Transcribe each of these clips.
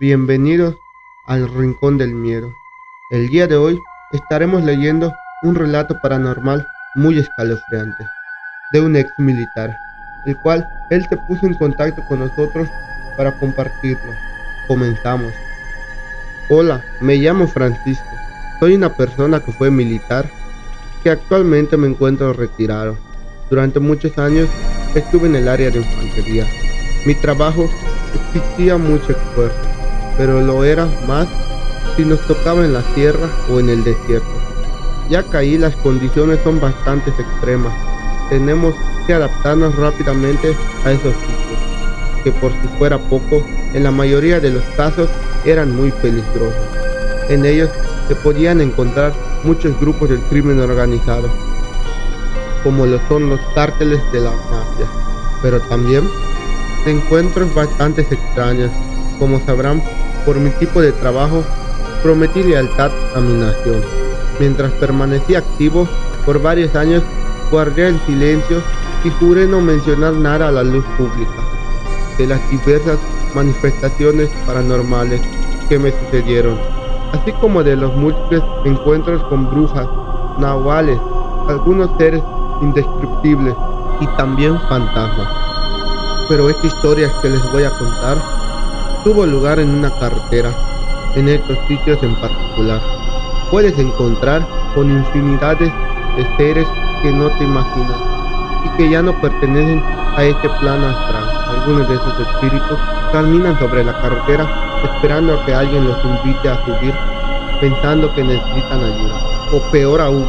Bienvenidos al Rincón del Miedo. El día de hoy estaremos leyendo un relato paranormal muy escalofriante de un ex militar, el cual él se puso en contacto con nosotros para compartirlo. Comenzamos. Hola, me llamo Francisco. Soy una persona que fue militar, que actualmente me encuentro retirado. Durante muchos años estuve en el área de infantería. Mi trabajo exigía mucho esfuerzo, pero lo era más si nos tocaba en la sierra o en el desierto. Ya que ahí las condiciones son bastante extremas. Tenemos que adaptarnos rápidamente a esos sitios, que por si fuera poco, en la mayoría de los casos eran muy peligrosos. En ellos se podían encontrar muchos grupos del crimen organizado, como lo son los cárteles de la mafia, pero también de encuentros bastante extraños. Como sabrán, por mi tipo de trabajo, prometí lealtad a mi nación. Mientras permanecí activo por varios años, guardé el silencio y juré no mencionar nada a la luz pública de las diversas manifestaciones paranormales que me sucedieron, así como de los múltiples encuentros con brujas, nahuales, algunos seres indescriptibles y también fantasmas. Pero esta historia que les voy a contar tuvo lugar en una carretera. En estos sitios en particular puedes encontrar con infinidades de seres que no te imaginas y que ya no pertenecen a este plano astral. Algunos de esos espíritus caminan sobre la carretera esperando a que alguien los invite a subir, pensando que necesitan ayuda, o peor aún,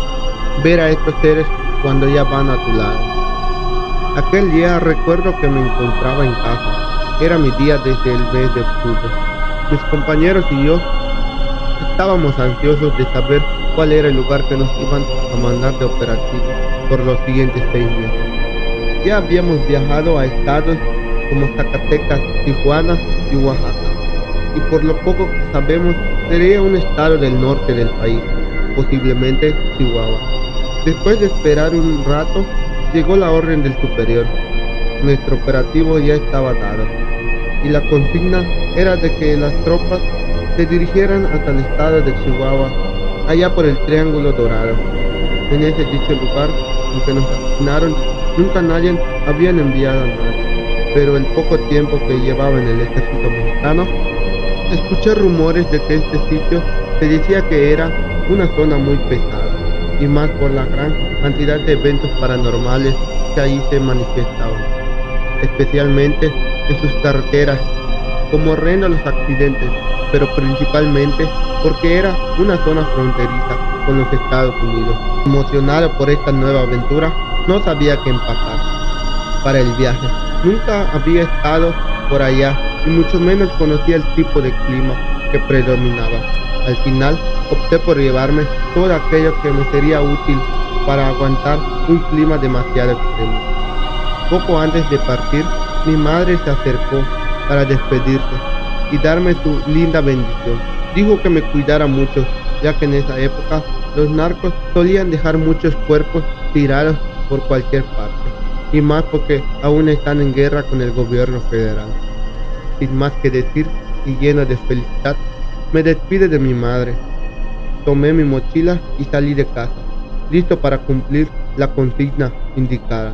ver a estos seres cuando ya van a tu lado. Aquel día recuerdo que me encontraba en casa. Era mi día desde el mes de octubre. Mis compañeros y yo estábamos ansiosos de saber cuál era el lugar que nos iban a mandar de operativo por los siguientes 6 meses. Ya habíamos viajado a estados como Zacatecas, Tijuana y Oaxaca, y por lo poco que sabemos sería un estado del norte del país, posiblemente Chihuahua. Después de esperar un rato, llegó la orden del superior. Nuestro operativo ya estaba dado, y la consigna era de que las tropas se dirigieran hasta el estado de Chihuahua, allá por el Triángulo Dorado. En ese dicho lugar, aunque nos asignaron, nunca nadie habían enviado a nadie, pero el poco tiempo que llevaba en el ejército mexicano, escuché rumores de que este sitio se decía que era una zona muy pesada, y más por la gran cantidad de eventos paranormales que ahí se manifestaban, especialmente en sus carreteras, como horrendos los accidentes, pero principalmente porque era una zona fronteriza con los Estados Unidos. Emocionado por esta nueva aventura, no sabía qué empacar para el viaje. Nunca había estado por allá y mucho menos conocía el tipo de clima que predominaba. Al final opté por llevarme todo aquello que me sería útil para aguantar un clima demasiado extremo. Poco antes de partir, mi madre se acercó para despedirse y darme su linda bendición. Dijo que me cuidara mucho, ya que en esa época los narcos solían dejar muchos cuerpos tirados por cualquier parte, y más porque aún están en guerra con el gobierno federal. Sin más que decir y lleno de felicidad, me despide de mi madre. Tomé mi mochila y salí de casa, listo para cumplir la consigna indicada.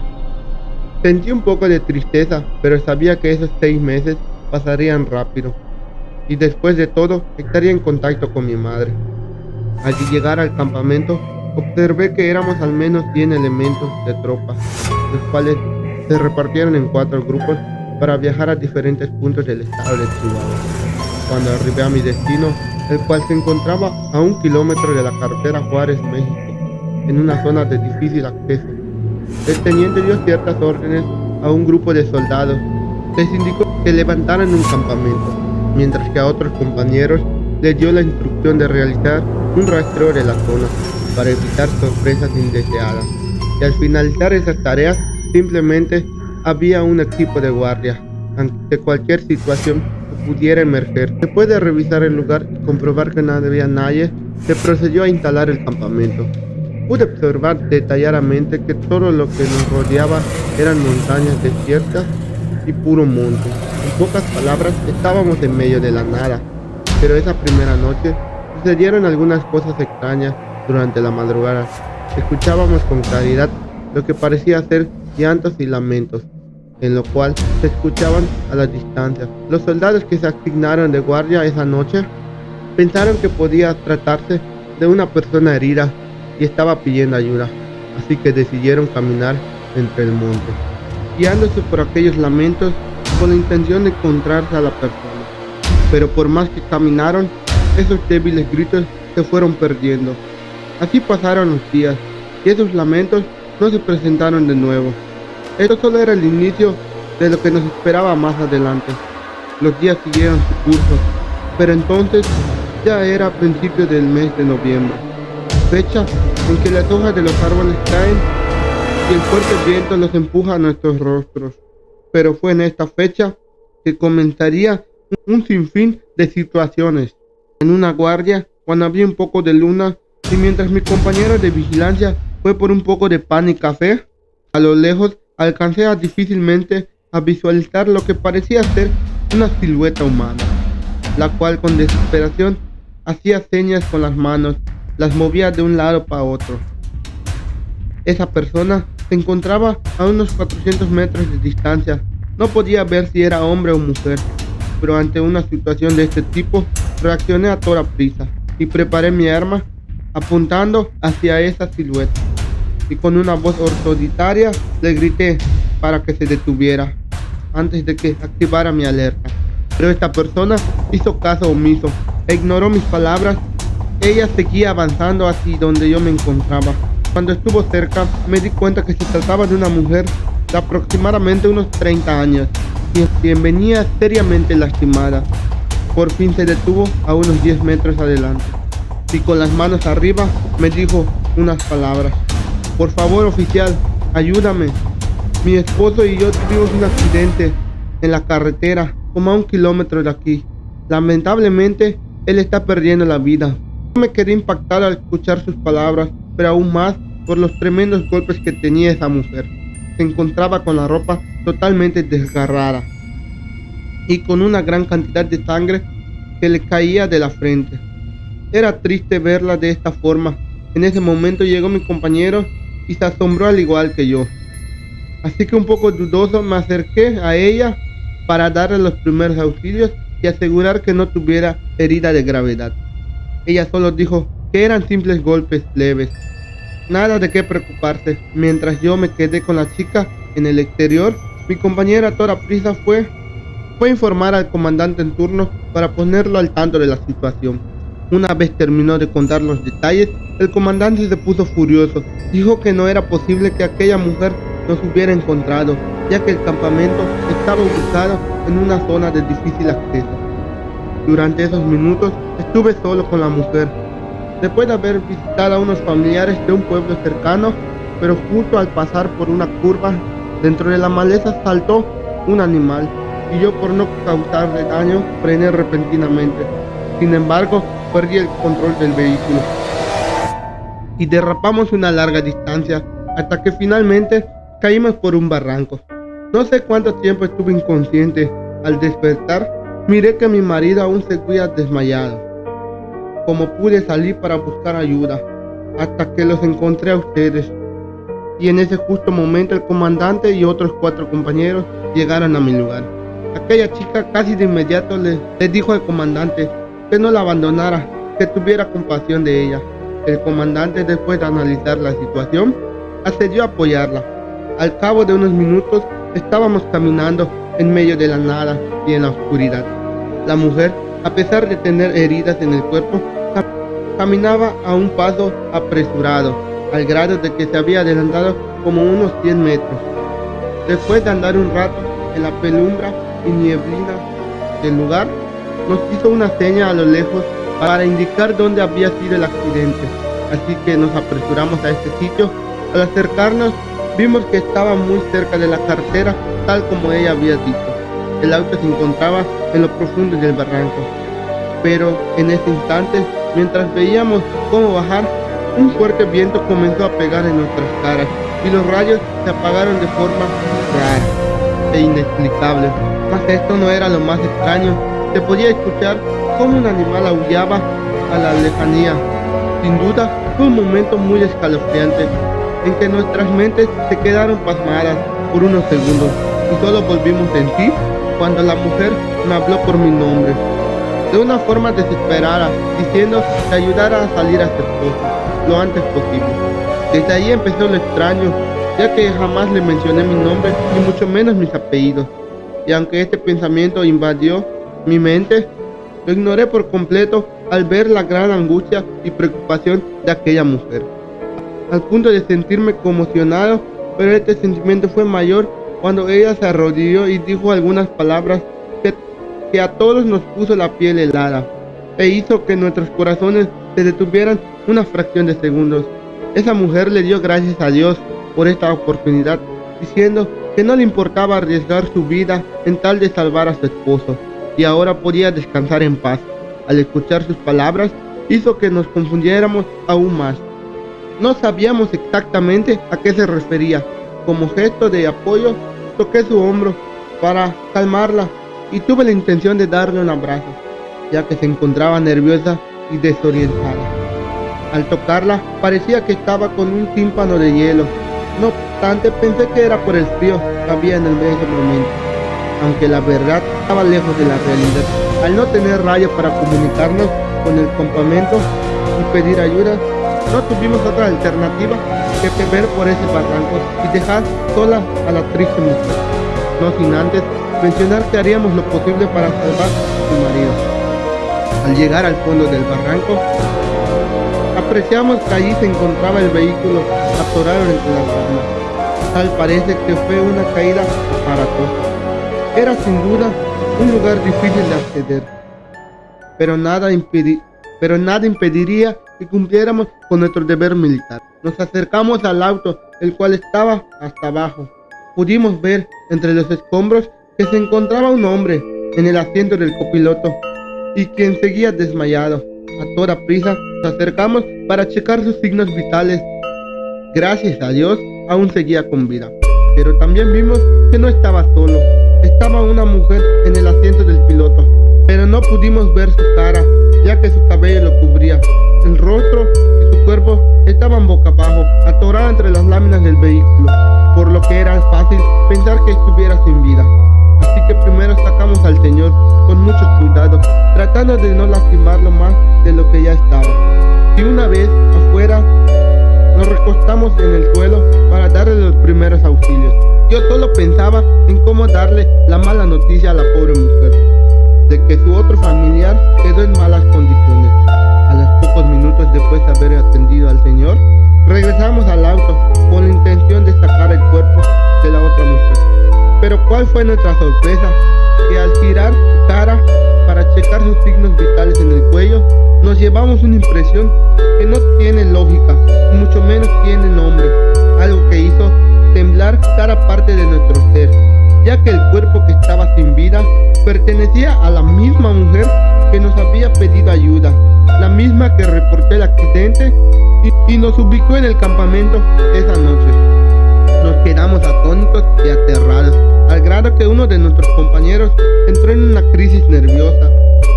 Sentí un poco de tristeza, pero sabía que esos 6 meses pasarían rápido, y después de todo estaría en contacto con mi madre. Al llegar al campamento, observé que éramos al menos 100 elementos de tropa, los cuales se repartieron en 4 grupos para viajar a diferentes puntos del estado de Chihuahua. Cuando arribé a mi destino, el cual se encontraba a 1 kilómetro de la carretera Juárez, México, en una zona de difícil acceso, el teniente dio ciertas órdenes a un grupo de soldados. Les indicó que levantaran un campamento, mientras que a otros compañeros les dio la instrucción de realizar un rastreo de la zona para evitar sorpresas indeseadas. Y al finalizar esas tareas, simplemente había un equipo de guardia ante cualquier situación que pudiera emerger. Después de revisar el lugar y comprobar que no había nadie, se procedió a instalar el campamento. Pude observar detalladamente que todo lo que nos rodeaba eran montañas desiertas y puro monte. En pocas palabras, estábamos en medio de la nada. Pero esa primera noche sucedieron algunas cosas extrañas durante la madrugada. Escuchábamos con claridad lo que parecía ser llantos y lamentos, en lo cual se escuchaban a la distancia. Los soldados que se asignaron de guardia esa noche pensaron que podía tratarse de una persona herida y estaba pidiendo ayuda, así que decidieron caminar entre el monte, guiándose por aquellos lamentos con la intención de encontrarse a la persona. Pero por más que caminaron, esos débiles gritos se fueron perdiendo. Así pasaron los días y esos lamentos no se presentaron de nuevo. Esto solo era el inicio de lo que nos esperaba más adelante. Los días siguieron su curso, pero entonces ya era a principios del mes de noviembre, fecha en que las hojas de los árboles caen y el fuerte viento los empuja a nuestros rostros. Pero fue en esta fecha que comenzaría un sinfín de situaciones. En una guardia, cuando había un poco de luna y mientras mi compañero de vigilancia fue por un poco de pan y café, a lo lejos alcancé difícilmente a visualizar lo que parecía ser una silueta humana, la cual con desesperación hacía señas con las manos, las movía de un lado para otro. Esa persona se encontraba a unos 400 metros de distancia. No podía ver si era hombre o mujer, pero ante una situación de este tipo, reaccioné a toda prisa y preparé mi arma apuntando hacia esa silueta. Y con una voz autoritaria le grité para que se detuviera antes de que activara mi alerta. Pero esta persona hizo caso omiso e ignoró mis palabras. Ella seguía avanzando hacia donde yo me encontraba. Cuando estuvo cerca, me di cuenta que se trataba de una mujer de aproximadamente unos 30 años, quien venía seriamente lastimada. Por fin se detuvo a unos 10 metros adelante y con las manos arriba me dijo unas palabras. Por favor, oficial, ayúdame. Mi esposo y yo tuvimos un accidente en la carretera, como a 1 kilómetro de aquí. Lamentablemente, él está perdiendo la vida. No me quedé impactado al escuchar sus palabras, pero aún más por los tremendos golpes que tenía esa mujer. Se encontraba con la ropa totalmente desgarrada y con una gran cantidad de sangre que le caía de la frente. Era triste verla de esta forma. En ese momento llegó mi compañero y se asombró al igual que yo. Así que un poco dudoso me acerqué a ella para darle los primeros auxilios y asegurar que no tuviera herida de gravedad. Ella solo dijo que eran simples golpes leves, nada de qué preocuparse. Mientras yo me quedé con la chica en el exterior, mi compañera a toda prisa fue a informar al comandante en turno para ponerlo al tanto de la situación. Una vez terminó de contar los detalles, el comandante se puso furioso. Dijo que no era posible que aquella mujer nos hubiera encontrado, ya que el campamento estaba ubicado en una zona de difícil acceso. Durante esos minutos estuve solo con la mujer, después de haber visitado a unos familiares de un pueblo cercano, pero justo al pasar por una curva, dentro de la maleza saltó un animal y yo, por no causarle daño, frené repentinamente. Sin embargo, perdí el control del vehículo y derrapamos una larga distancia hasta que finalmente caímos por un barranco. No sé cuánto tiempo estuve inconsciente. Al despertar, miré que mi marido aún seguía desmayado. Como pude, salí para buscar ayuda hasta que los encontré a ustedes. Y en ese justo momento el comandante y otros 4 compañeros llegaron a mi lugar. Aquella chica casi de inmediato le dijo al comandante que no la abandonara, que tuviera compasión de ella. El comandante, después de analizar la situación, accedió a apoyarla. Al cabo de unos minutos estábamos caminando en medio de la nada y en la oscuridad. La mujer, a pesar de tener heridas en el cuerpo, caminaba a un paso apresurado, al grado de que se había adelantado como unos 100 metros. Después de andar un rato en la penumbra y nieblina del lugar, nos hizo una seña a lo lejos para indicar dónde había sido el accidente. Así que nos apresuramos a este sitio. Al acercarnos, vimos que estaba muy cerca de la carretera, tal como ella había dicho. El auto se encontraba en lo profundo del barranco. Pero en ese instante, mientras veíamos cómo bajar, un fuerte viento comenzó a pegar en nuestras caras y los rayos se apagaron de forma rara. e inexplicable. Mas esto no era lo más extraño. Se podía escuchar cómo un animal aullaba a la lejanía. Sin duda, fue un momento muy escalofriante, en que nuestras mentes se quedaron pasmadas por unos segundos y solo volvimos en sí cuando la mujer me habló por mi nombre, de una forma desesperada, diciendo que ayudara a salir a su esposo lo antes posible. Desde ahí empezó lo extraño, ya que jamás le mencioné mi nombre, ni mucho menos mis apellidos, y aunque este pensamiento invadió mi mente, lo ignoré por completo al ver la gran angustia y preocupación de aquella mujer, al punto de sentirme conmocionado, pero este sentimiento fue mayor cuando ella se arrodilló y dijo algunas palabras que a todos nos puso la piel helada e hizo que nuestros corazones se detuvieran una fracción de segundos. Esa mujer le dio gracias a Dios por esta oportunidad, diciendo que no le importaba arriesgar su vida en tal de salvar a su esposo, y ahora podía descansar en paz. Al escuchar sus palabras, hizo que nos confundiéramos aún más. No sabíamos exactamente a qué se refería. Como gesto de apoyo, toqué su hombro para calmarla y tuve la intención de darle un abrazo, ya que se encontraba nerviosa y desorientada. Al tocarla, parecía que estaba con un tímpano de hielo. No obstante, pensé que era por el frío que había en ese momento, aunque la verdad estaba lejos de la realidad. Al no tener radio para comunicarnos con el campamento y pedir ayuda, no tuvimos otra alternativa que beber por ese barranco y dejar sola a la triste mujer, no sin antes mencionar que haríamos lo posible para salvar a su marido. Al llegar al fondo del barranco, apreciamos que allí se encontraba el vehículo atorado entre las ramas. Tal parece que fue una caída aparatosa. Era sin duda un lugar difícil de acceder, pero nada impediría que cumpliéramos con nuestro deber militar. Nos acercamos al auto, el cual estaba hasta abajo. Pudimos ver entre los escombros que se encontraba un hombre en el asiento del copiloto y quien seguía desmayado. A toda prisa nos acercamos para checar sus signos vitales. Gracias a Dios, aún seguía con vida. Pero también vimos que no estaba solo. Estaba una mujer en el asiento del piloto, pero no pudimos ver su cara, ya que su cabello lo cubría. El rostro y su cuerpo estaban boca abajo, atorada entre las láminas del vehículo, por lo que era fácil pensar que estuviera sin vida. Así que primero sacamos al señor con mucho cuidado, tratando de no lastimarlo más de lo que ya estaba. Y una vez afuera, nos recostamos en el suelo para darle los primeros auxilios. Yo solo pensaba en cómo darle la mala noticia a la pobre mujer, de que su otro familiar quedó en malas condiciones. A los pocos minutos después de haber atendido al señor, regresamos al auto con la intención de sacar el cuerpo de la otra mujer. Pero ¿cuál fue nuestra sorpresa? Que al girar su cara para checar sus signos vitales en el cuello, nos llevamos una impresión que no tiene lógica, y mucho menos tiene nombre, algo que hizo temblar cada parte de nuestro ser, ya que el cuerpo que estaba sin vida pertenecía a la misma mujer que nos había pedido ayuda, la misma que reportó el accidente y nos ubicó en el campamento esa noche. Nos quedamos atónitos y aterrados, al grado que uno de nuestros compañeros entró en una crisis nerviosa,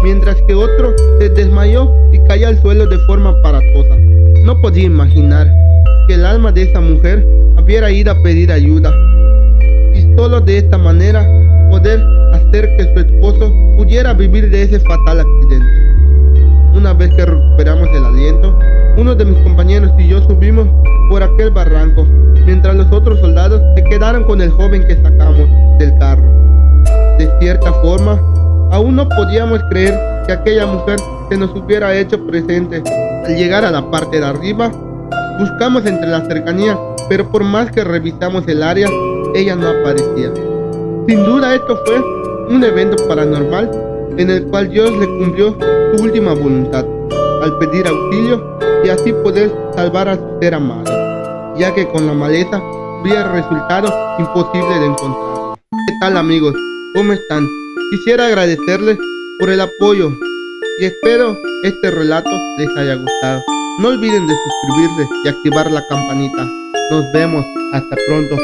mientras que otro se desmayó y cayó al suelo de forma aparatosa. No podía imaginar que el alma de esa mujer hubiera ido a pedir ayuda, y solo de esta manera poder hacer que su esposo pudiera vivir de ese fatal accidente. Una vez que recuperamos el aliento, uno de mis compañeros y yo subimos por aquel barranco, mientras los otros soldados se quedaron con el joven que sacamos del carro. De cierta forma, aún no podíamos creer que aquella mujer se nos hubiera hecho presente. Al llegar a la parte de arriba, buscamos entre la cercanía, pero por más que revisamos el área, ella no aparecía. Sin duda esto fue un evento paranormal en el cual Dios le cumplió su última voluntad, al pedir auxilio y así poder salvar a su ser amado, ya que con la maleza hubiera resultado imposible de encontrar. ¿Qué tal, amigos? ¿Cómo están? Quisiera agradecerles por el apoyo y espero este relato les haya gustado. No olviden de suscribirse y activar la campanita. Nos vemos. Hasta pronto.